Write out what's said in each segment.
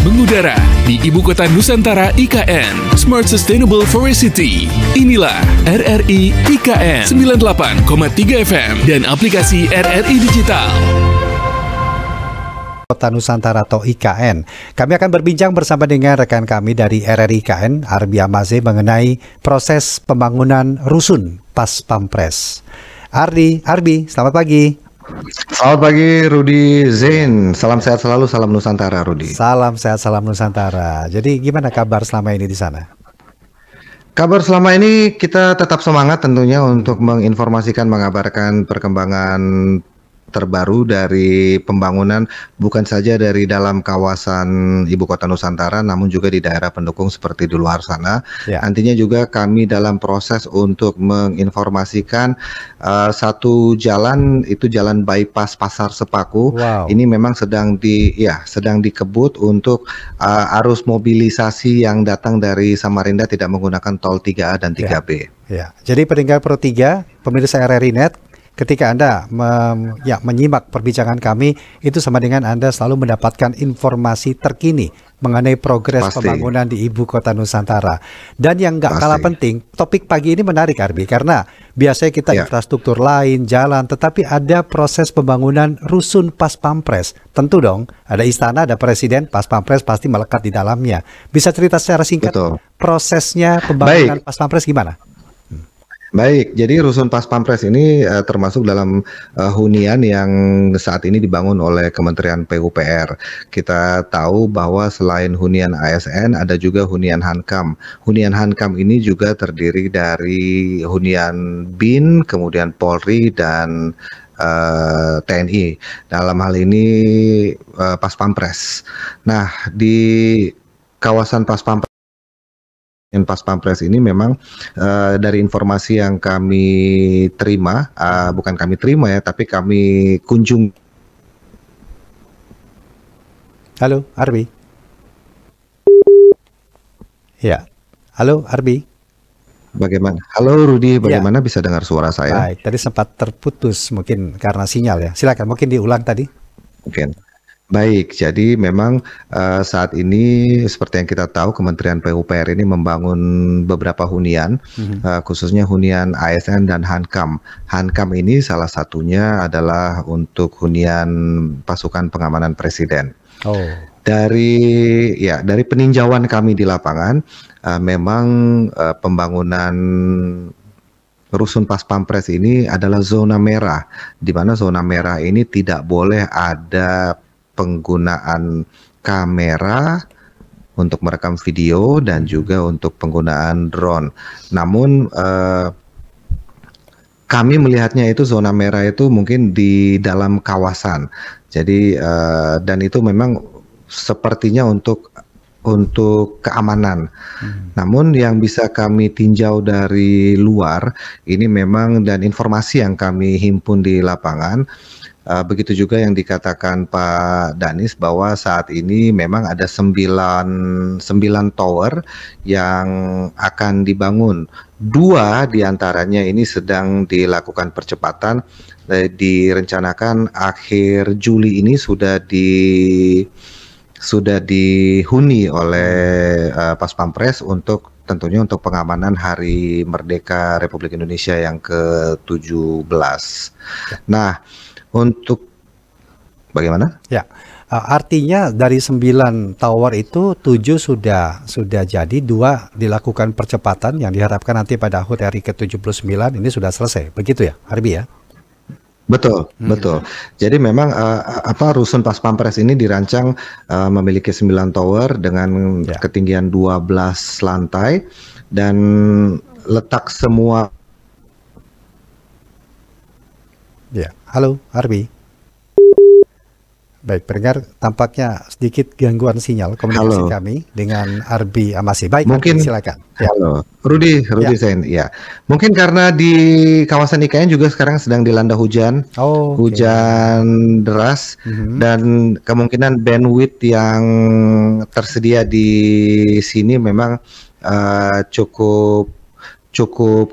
mengudara di Ibu Kota Nusantara IKN, Smart Sustainable Forest City. Inilah RRI IKN 98,3 FM dan aplikasi RRI Digital. Kota Nusantara atau IKN. Kami akan berbincang bersama dengan rekan kami dari RRI IKN, Arbi Amaze, mengenai proses pembangunan rusun Pas Pampres. Arbi, selamat pagi. Selamat pagi Rudi Zain, salam sehat selalu, salam Nusantara Rudi. Salam sehat, salam Nusantara. Jadi gimana kabar selama ini di sana? Kabar selama ini kita tetap semangat tentunya untuk menginformasikan, mengabarkan perkembangan terbaru dari pembangunan bukan saja dari dalam kawasan Ibu Kota Nusantara namun juga di daerah pendukung seperti di luar sana. Ya. Nantinya juga kami dalam proses untuk menginformasikan satu jalan, itu jalan bypass Pasar Sepaku. Wow. Ini memang sedang dikebut untuk arus mobilisasi yang datang dari Samarinda tidak menggunakan tol 3A dan 3B. Ya. Jadi pendengar Pro 3, pemirsa RRI Net, ketika Anda menyimak perbincangan kami, itu sama dengan Anda selalu mendapatkan informasi terkini mengenai progres pembangunan di Ibu Kota Nusantara. Dan yang nggak kalah penting, topik pagi ini menarik Arbi, karena biasanya kita infrastruktur lain, jalan, tetapi ada proses pembangunan rusun Pas Pampres. Tentu dong, ada istana, ada presiden, Pas Pampres pasti melekat di dalamnya. Bisa cerita secara singkat prosesnya pembangunan Pas Pampres gimana? Baik, jadi rusun Pas Pampres ini termasuk dalam hunian yang saat ini dibangun oleh Kementerian PUPR. Kita tahu bahwa selain hunian ASN ada juga hunian Hankam. Hunian Hankam ini juga terdiri dari hunian BIN, kemudian Polri dan TNI. Dalam hal ini Pas Pampres. Nah, di kawasan Pas Pampres ini memang dari informasi yang kami terima, bukan kami terima ya, tapi kami kunjung. Halo, Arbi. Ya, halo Arbi. Bagaimana? Halo Rudi, bagaimana bisa dengar suara saya? Baik, tadi sempat terputus mungkin karena sinyal ya. Silakan, mungkin diulang tadi. Mungkin. Baik, jadi memang saat ini seperti yang kita tahu Kementerian PUPR ini membangun beberapa hunian, khususnya hunian ASN dan Hankam. Hankam ini salah satunya adalah untuk hunian pasukan pengamanan presiden. Dari peninjauan kami di lapangan, memang pembangunan rusun Pas Pampres ini adalah zona merah, di mana zona merah ini tidak boleh ada penggunaan kamera untuk merekam video dan juga untuk penggunaan drone. Namun kami melihatnya itu zona merah itu mungkin di dalam kawasan. Jadi dan itu memang sepertinya untuk keamanan. Namun yang bisa kami tinjau dari luar ini memang dan informasi yang kami himpun di lapangan, begitu juga yang dikatakan Pak Danis bahwa saat ini memang ada 9 tower yang akan dibangun. 2 diantaranya ini sedang dilakukan percepatan, direncanakan akhir Juli ini sudah dihuni oleh Pas Pampres untuk tentunya untuk pengamanan Hari Merdeka Republik Indonesia yang ke-17. Nah, untuk bagaimana? Ya, artinya dari 9 tower itu 7 sudah jadi, 2 dilakukan percepatan yang diharapkan nanti pada HUT RI ke-79 ini sudah selesai. Begitu ya, Arbi ya? Betul. Jadi memang rusun Pas Pampres ini dirancang memiliki 9 tower dengan ketinggian 12 lantai dan letak semua. Ya, halo Arbi. Baik, pendengar, tampaknya sedikit gangguan sinyal komunikasi kami dengan Arbi Amaze. Baik, mungkin silakan. Ya. Halo, Rudi Zain. Ya, mungkin karena di kawasan IKN juga sekarang sedang dilanda hujan, hujan deras, dan kemungkinan bandwidth yang tersedia di sini memang cukup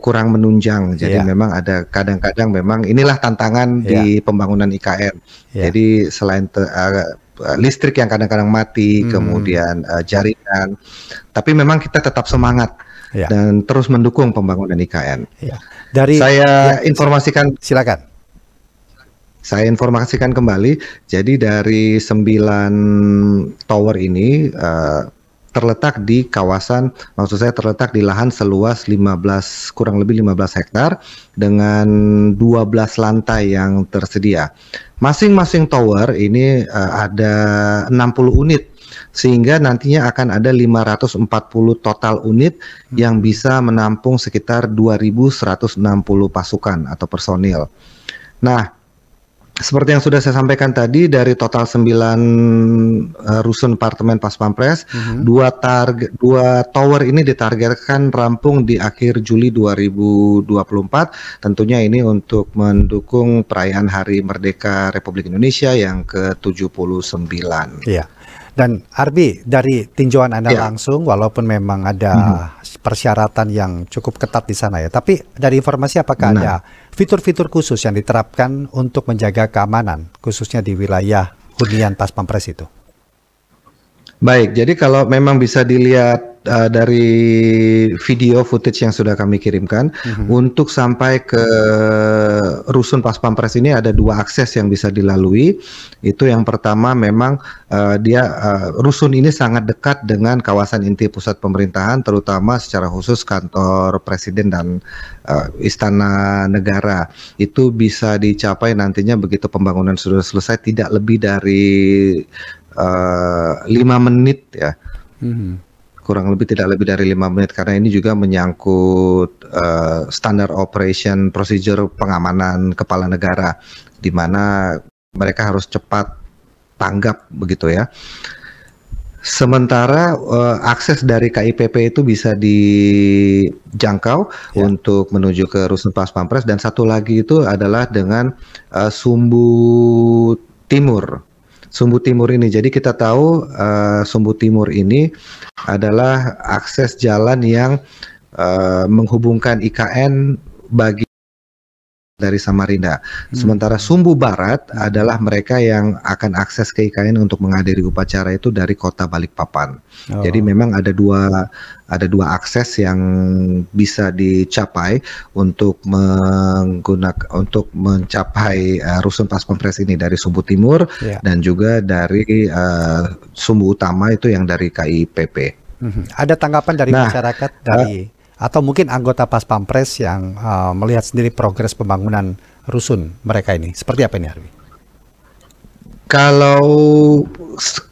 kurang menunjang. Jadi memang ada kadang-kadang memang inilah tantangan di pembangunan IKN. Jadi selain listrik yang kadang-kadang mati, kemudian jaringan. Tapi memang kita tetap semangat dan terus mendukung pembangunan IKN. Saya informasikan, silakan. Saya informasikan kembali, jadi dari 9 tower ini terletak di kawasan, maksud saya terletak di lahan seluas kurang lebih 15 hektar dengan 12 lantai yang tersedia. Masing-masing tower ini ada 60 unit, sehingga nantinya akan ada 540 total unit yang bisa menampung sekitar 2.160 pasukan atau personil. Nah, seperti yang sudah saya sampaikan tadi, dari total 9 rusun apartemen Pas Pampres, 2 tower ini ditargetkan rampung di akhir Juli 2024. Tentunya ini untuk mendukung perayaan Hari Merdeka Republik Indonesia yang ke-79. Iya. Dan Arbi, dari tinjauan Anda langsung, walaupun memang ada persyaratan yang cukup ketat di sana ya, tapi dari informasi apakah ada fitur-fitur khusus yang diterapkan untuk menjaga keamanan, khususnya di wilayah hunian Pas Pampres itu? Baik, jadi kalau memang bisa dilihat dari video footage yang sudah kami kirimkan, untuk sampai ke rusun Pas Pampres ini ada 2 akses yang bisa dilalui. Itu yang pertama, memang rusun ini sangat dekat dengan kawasan inti pusat pemerintahan, terutama secara khusus kantor presiden dan istana negara. Itu bisa dicapai nantinya begitu pembangunan sudah selesai tidak lebih dari 5 menit ya. Kurang lebih tidak lebih dari 5 menit, karena ini juga menyangkut standar operation procedure pengamanan kepala negara, di mana mereka harus cepat tanggap begitu ya. Sementara akses dari KIPP itu bisa dijangkau untuk menuju ke rusun Pas Pampres, dan satu lagi itu adalah dengan Sumbu Timur. Sumbu Timur ini, jadi kita tahu Sumbu Timur ini adalah akses jalan yang menghubungkan IKN dari Samarinda. Sementara Sumbu Barat adalah mereka yang akan akses ke IKN untuk menghadiri upacara itu dari kota Balikpapan. Jadi memang ada dua akses yang bisa dicapai untuk mencapai rusun Pas Pampres ini, dari Sumbu Timur dan juga dari sumbu utama itu yang dari KIPP. Ada tanggapan dari masyarakat atau mungkin anggota Pas Pampres yang melihat sendiri progres pembangunan rusun mereka ini? Seperti apa ini, Arbi? Kalau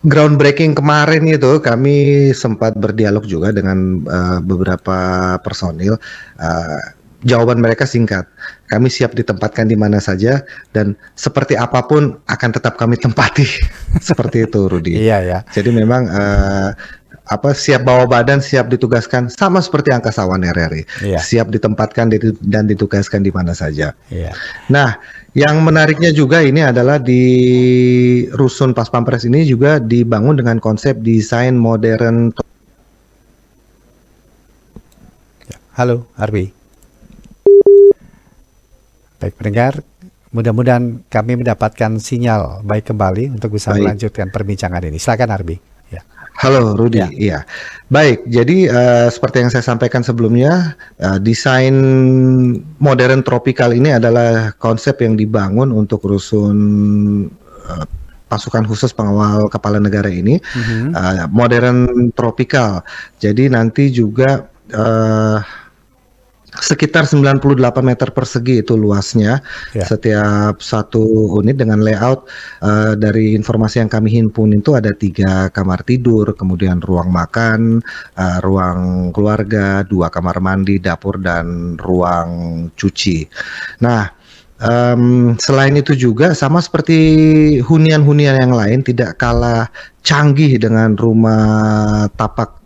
groundbreaking kemarin itu kami sempat berdialog juga dengan beberapa personil. Jawaban mereka singkat, kami siap ditempatkan di mana saja dan seperti apapun akan tetap kami tempati. Seperti itu, Rudi. Iya ya. Jadi memang siap bawa badan, siap ditugaskan, sama seperti Angkasawan RRI, siap ditempatkan dan ditugaskan di mana saja. Nah, yang menariknya juga ini adalah di rusun Pas Pampres ini juga dibangun dengan konsep desain modern. Halo, Arbi. Baik pendengar, mudah-mudahan kami mendapatkan sinyal baik kembali untuk bisa melanjutkan perbincangan ini. Silakan, Arbi. Halo Rudi, iya. Baik, jadi seperti yang saya sampaikan sebelumnya, desain modern tropikal ini adalah konsep yang dibangun untuk rusun pasukan khusus pengawal kepala negara ini, modern tropikal. Jadi nanti juga sekitar 98 meter persegi itu luasnya setiap satu unit, dengan layout dari informasi yang kami himpun itu ada 3 kamar tidur, kemudian ruang makan, ruang keluarga, 2 kamar mandi, dapur, dan ruang cuci. Nah, selain itu juga sama seperti hunian-hunian yang lain, tidak kalah canggih dengan rumah tapak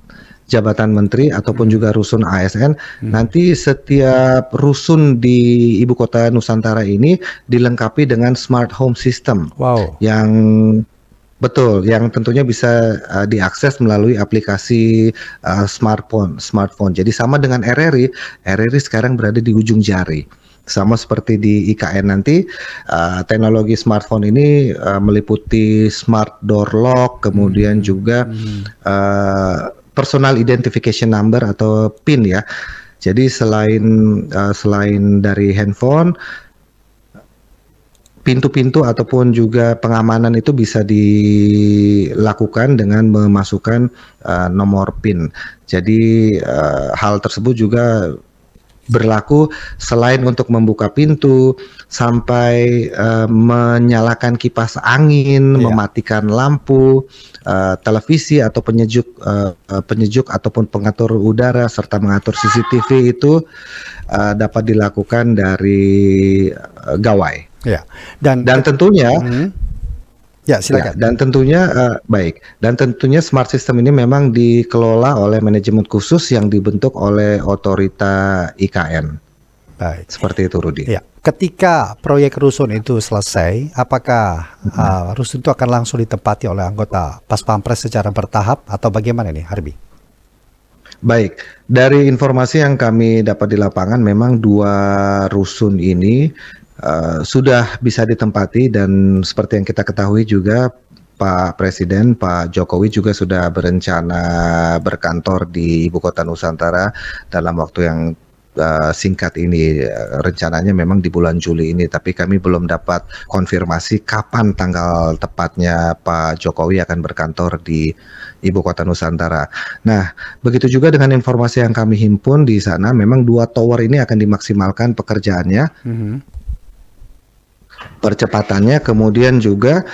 jabatan menteri ataupun juga rusun ASN. Nanti setiap rusun di ibu kota Nusantara ini dilengkapi dengan smart home system. Yang betul, yang tentunya bisa diakses melalui aplikasi smartphone. Jadi sama dengan RRI sekarang berada di ujung jari. Sama seperti di IKN nanti, teknologi smartphone ini meliputi smart door lock, kemudian juga personal identification number atau PIN ya. Jadi selain dari handphone, pintu-pintu ataupun juga pengamanan itu bisa dilakukan dengan memasukkan nomor PIN. Jadi hal tersebut juga berlaku selain untuk membuka pintu, sampai menyalakan kipas angin, mematikan lampu, televisi atau penyejuk ataupun pengatur udara serta mengatur CCTV itu dapat dilakukan dari gawai. Ya. Dan tentunya ya, silakan. Dan tentunya smart system ini memang dikelola oleh manajemen khusus yang dibentuk oleh otorita IKN. Baik. Seperti itu, Rudi. Ya. Ketika proyek rusun itu selesai, apakah rusun itu akan langsung ditempati oleh anggota Pas Pampres secara bertahap atau bagaimana nih, Harbi? Baik, dari informasi yang kami dapat di lapangan, memang 2 rusun ini sudah bisa ditempati, dan seperti yang kita ketahui juga Pak Presiden, Pak Jokowi juga sudah berencana berkantor di Ibu Kota Nusantara dalam waktu yang singkat ini. Rencananya memang di bulan Juli ini, tapi kami belum dapat konfirmasi kapan tanggal tepatnya Pak Jokowi akan berkantor di Ibu Kota Nusantara. Nah, begitu juga dengan informasi yang kami himpun di sana, memang 2 tower ini akan dimaksimalkan pekerjaannya. Percepatannya, kemudian juga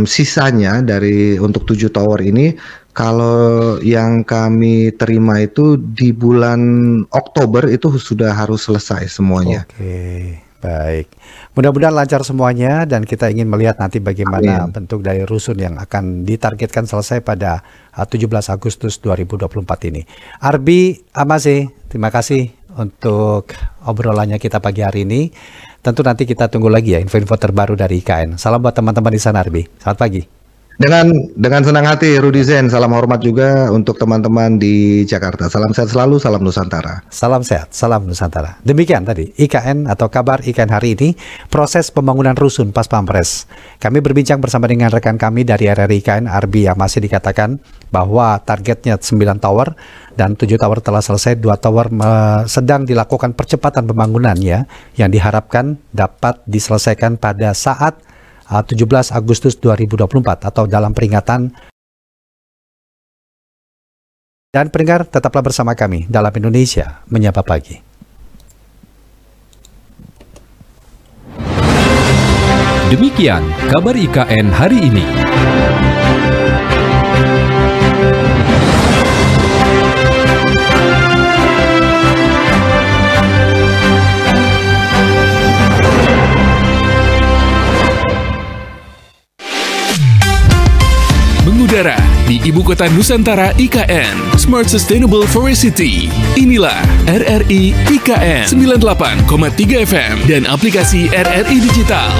sisanya untuk 7 tower ini, kalau yang kami terima itu di bulan Oktober itu sudah harus selesai semuanya. Oke, baik. Mudah-mudahan lancar semuanya, dan kita ingin melihat nanti bagaimana bentuk dari rusun yang akan ditargetkan selesai pada 17 Agustus 2024 ini. Arbi Amase, terima kasih untuk obrolannya kita pagi hari ini. Tentu nanti kita tunggu lagi ya info-info terbaru dari IKN. Salam buat teman-teman di sana, Arbi. Selamat pagi. Dengan senang hati, Rudi Zen. Salam hormat juga untuk teman-teman di Jakarta. Salam sehat selalu, salam Nusantara. Salam sehat, salam Nusantara. Demikian tadi IKN atau kabar IKN hari ini, proses pembangunan rusun Pas Pampres. Kami berbincang bersama dengan rekan kami dari RRI IKN, Arbi, yang masih dikatakan bahwa targetnya 9 tower dan 7 tower telah selesai, 2 tower sedang dilakukan percepatan pembangunannya yang diharapkan dapat diselesaikan pada saat 17 Agustus 2024 atau dalam peringatan. Dan pendengar, tetaplah bersama kami dalam Indonesia Menyapa Pagi. Demikian kabar IKN hari ini. Mengudara di Ibu Kota Nusantara IKN, Smart Sustainable Forest City. Inilah RRI IKN 98,3 FM dan aplikasi RRI Digital.